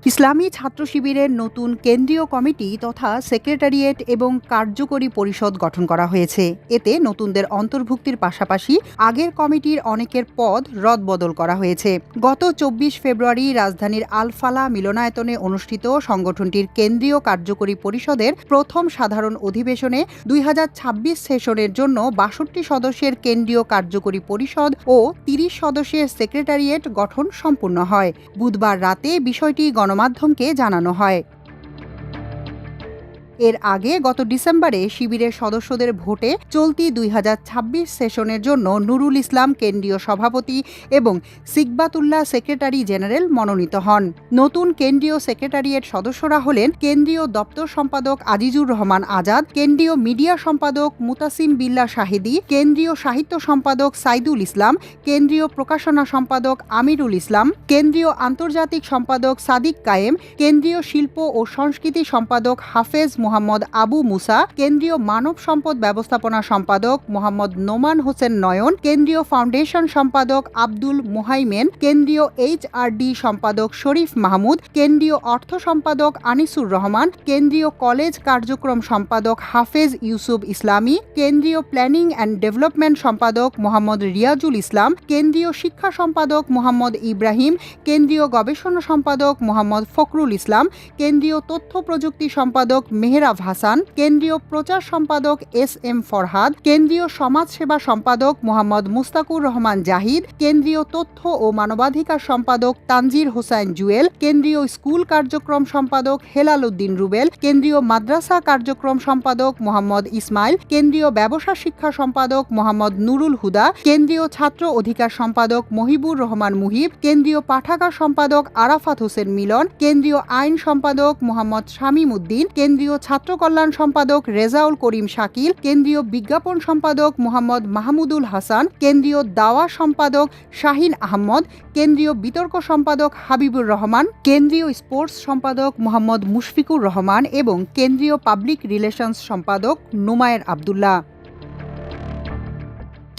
ইসলামী ছাত্র শিবিরের নতুন কেন্দ্রীয় কমিটি তথা সেক্রেটারিয়েট এবং কার্যকরী পরিষদ গঠন করা হয়েছে। এতে নতুনদের অন্তর্ভুক্তির পাশাপাশি আগের কমিটির অনেকের পদ রদবদল করা হয়েছে। গত ২৪ ফেব্রুয়ারি রাজধানীর আল-ফালাহ মিলনায়তনে অনুষ্ঠিত সংগঠনটির কেন্দ্রীয় কার্যকরী পরিষদের প্রথম সাধারণ অধিবেশনে ২০২৬ সেশনের জন্য ৬২ সদস্যের কেন্দ্রীয় কার্যকরী পরিষদ ও ৩০ সদস্যের সেক্রেটারিয়েট গঠন সম্পূর্ণ হয়। বুধবার রাতে বিষয়টি গণমাধ্যমকে জানানো হয়। এর আগে গত ডিসেম্বরে শিবিরের সদস্যদের ভোটে চলতি ২০২৬ সেশনের জন্য নুরুল ইসলাম কেন্দ্রীয় সভাপতি এবং সিকবাতুল্লাহ সেক্রেটারি জেনারেল মনোনীত হন। নতুন কেন্দ্রীয় সেক্রেটারিয়েট সদস্যরা হলেন কেন্দ্রীয় দপ্তর সম্পাদক আজিজুর রহমান আজাদ, কেন্দ্রীয় মিডিয়া সম্পাদক মুতাসিম বিল্লাহ শাহিদি, কেন্দ্রীয় সাহিত্য সম্পাদক সাইদুল ইসলাম, কেন্দ্রীয় প্রকাশনা সম্পাদক আমিরুল ইসলাম, কেন্দ্রীয় আন্তর্জাতিক সম্পাদক সাদিক কায়েম, কেন্দ্রীয় শিল্প ও সংস্কৃতি সম্পাদক হাফেজ মোহাম্মদ আবু মুসা, কেন্দ্রীয় মানব সম্পদ ব্যবস্থাপনা সম্পাদক মোহাম্মদ নোমান হোসেন নয়ন, কেন্দ্রীয় ফাউন্ডেশন সম্পাদক আব্দুল মুহাইমেন, কেন্দ্রীয় এইচআরডি সম্পাদক শরীফ মাহমুদ, কেন্দ্রীয় অর্থ সম্পাদক আনিসুর রহমান, কেন্দ্রীয় কলেজ কার্যক্রম সম্পাদক হাফেজ ইউসুফ ইসলামী, কেন্দ্রীয় প্ল্যানিং অ্যান্ড ডেভেলপমেন্ট সম্পাদক মোহাম্মদ রিয়াজুল ইসলাম, কেন্দ্রীয় শিক্ষা সম্পাদক মোহাম্মদ ইব্রাহিম, কেন্দ্রীয় গবেষণা সম্পাদক মোহাম্মদ ফখরুল ইসলাম, কেন্দ্রীয় তথ্য প্রযুক্তি সম্পাদক মেহরাব হাসান, কেন্দ্রীয় প্রচার সম্পাদক এস.এম. ফরহাদ, কেন্দ্রীয় সমাজসেবা সম্পাদক মোহাম্মদ মুস্তাকুর রহমান জাহিদ, কেন্দ্রীয় তথ্য ও মানবাধিকার সম্পাদক তানজির হোসাইন জুয়েল, কেন্দ্রীয় স্কুল কার্যক্রম সম্পাদক হেলাল উদ্দিন রুবেল, কেন্দ্রীয় মাদ্রাসা কার্যক্রম সম্পাদক মোহাম্মদ ইসমাইল, কেন্দ্রীয় ব্যবসা শিক্ষা সম্পাদক মোহাম্মদ নুরুল হুদা, কেন্দ্রীয় ছাত্র অধিকার সম্পাদক মহিবুর রহমান মুহিব, কেন্দ্রীয় পাঠাগার সম্পাদক আরাফাত হোসেন মিলন, কেন্দ্রীয় আইন সম্পাদক মোহাম্মদ শামীম উদ্দিন, কেন্দ্রীয় ছাত্র কল্যাণ সম্পাদক রেজাউল করিম শাকিল, কেন্দ্রীয় বিজ্ঞাপন সম্পাদক মোহাম্মদ মাহমুদুল হাসান, কেন্দ্রীয় দাওয়া সম্পাদক শাহিন আহমদ, কেন্দ্রীয় বিতর্ক সম্পাদক হাবিবুর রহমান, কেন্দ্রীয় স্পোর্টস সম্পাদক মোহাম্মদ মুশফিকুর রহমান এবং কেন্দ্রীয় পাবলিক রিলেশনস সম্পাদক নুমায়ের আবদুল্লাহ।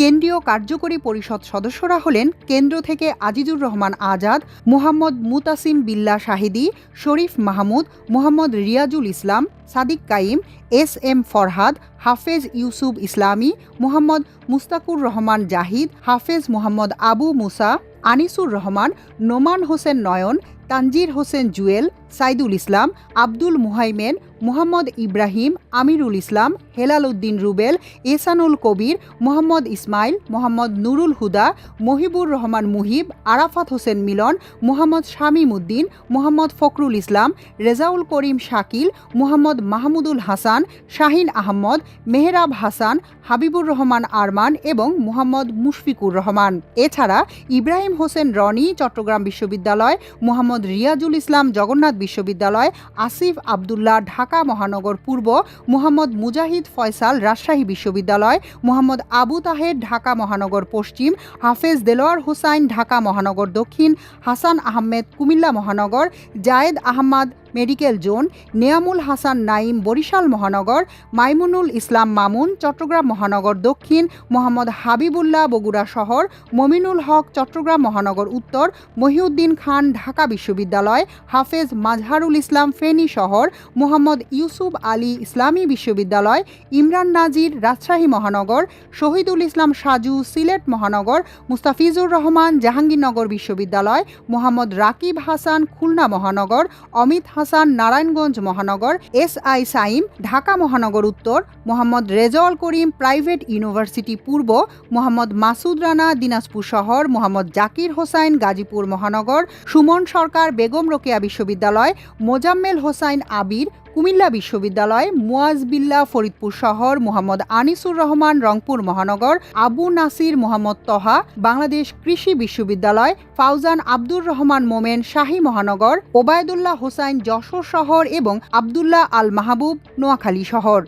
কেন্দ্রীয় কার্যকরী পরিষদ সদস্যরা হলেন কেন্দ্র থেকে আজিজুর রহমান আজাদ, মোহাম্মদ মুতাসিম বিল্লাহ শাহিদি, শরীফ মাহমুদ, মোহাম্মদ রিয়াজুল ইসলাম, সাদিক কাইম, এস.এম. ফরহাদ, হাফেজ ইউসুফ ইসলামী, মোহাম্মদ মুস্তাকুর রহমান জাহিদ, হাফেজ মোহাম্মদ আবু মুসা, আনিসুর রহমান, নোমান হোসেন নয়ন, তানজির হোসেন জুয়েল, সাইদুল ইসলাম, আব্দুল মুহাইমেন, মোহাম্মদ ইব্রাহিম, আমিরুল ইসলাম, হেলাল উদ্দিন রুবেল, এহসানুল কবির, মোহাম্মদ ইসমাইল, মোহাম্মদ নুরুল হুদা, মহিবুর রহমান মুহিব, আরাফাত হোসেন মিলন, মোহাম্মদ শামীম উদ্দিন, মোহাম্মদ ফখরুল ইসলাম, রেজাউল করিম শাকিল, মোহাম্মদ মাহমুদুল হাসান, শাহিন আহমদ, মেহরাব হাসান, হাবিবুর রহমান আরমান এবং মোহাম্মদ মুশফিকুর রহমান। এছাড়া ইব্রাহিম হোসেন রনি চট্টগ্রাম বিশ্ববিদ্যালয়, মোহাম্মদ রিয়াজুল ইসলাম জগন্নাথ বিশ্ববিদ্যালয়, আসিফ আবদুল্লাহ ঢাকা মহানগর পূর্ব, মোহাম্মদ মুজাহিদ ফয়সাল রাজশাহী বিশ্ববিদ্যালয়, মোহাম্মদ আবু তাহের ঢাকা মহানগর পশ্চিম, হাফেজ দেলোয়ার হোসাইন ঢাকা মহানগর দক্ষিণ, হাসান আহমেদ কুমিল্লা মহানগর, জায়েদ আহমদ মেডিকেল জোন, নেয়ামুল হাসান নাইম বরিশাল মহানগর, মাইমুনুল ইসলাম মামুন চট্টগ্রাম মহানগর দক্ষিণ, মোহাম্মদ হাবিবুল্লাহ বগুড়া শহর, মমিনুল হক চট্টগ্রাম মহানগর উত্তর, মহিউদ্দিন খান ঢাকা বিশ্ববিদ্যালয়, হাফেজ মাজহারুল ইসলাম ফেনী শহর, মোহাম্মদ ইউসুফ আলী ইসলামী বিশ্ববিদ্যালয়, ইমরান নাজির রাজশাহী মহানগর, শহীদুল ইসলাম সাজু সিলেট মহানগর, মুস্তাফিজুর রহমান জাহাঙ্গীরনগর বিশ্ববিদ্যালয়, মোহাম্মদ রাকিব হাসান খুলনা মহানগর, অমিত হাসান নারায়ণগঞ্জ মহানগর, এস.আই. সাইম ঢাকা মহানগর উত্তর, মোহাম্মদ রেজাউল করিম প্রাইভেট ইউনিভার্সিটি পূর্ব, মোহাম্মদ মাসুদ রানা দিনাজপুর শহর, মোহাম্মদ জাকির হোসাইন গাজীপুর মহানগর, সুমন সরকার বেগম রোকেয়া বিশ্ববিদ্যালয়, মোজাম্মেল হোসাইন আবির কুমিল্লা বিশ্ববিদ্যালয়, মুয়াজ বিল্লাহ ফরিদপুর শহর, মোহাম্মদ আনিসুর রহমান রংপুর মহানগর, আবু নাসির মোহাম্মদ তহা বাংলাদেশ কৃষি বিশ্ববিদ্যালয়, ফাউজান আব্দুর রহমান মোমেন শাহী মহানগর, ওবায়দুল্লাহ হোসাইন যশোর শহর এবং আবদুল্লাহ আল মাহবুব নোয়াখালী শহর।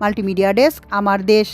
মাল্টিমিডিয়া ডেস্ক, আমার দেশ।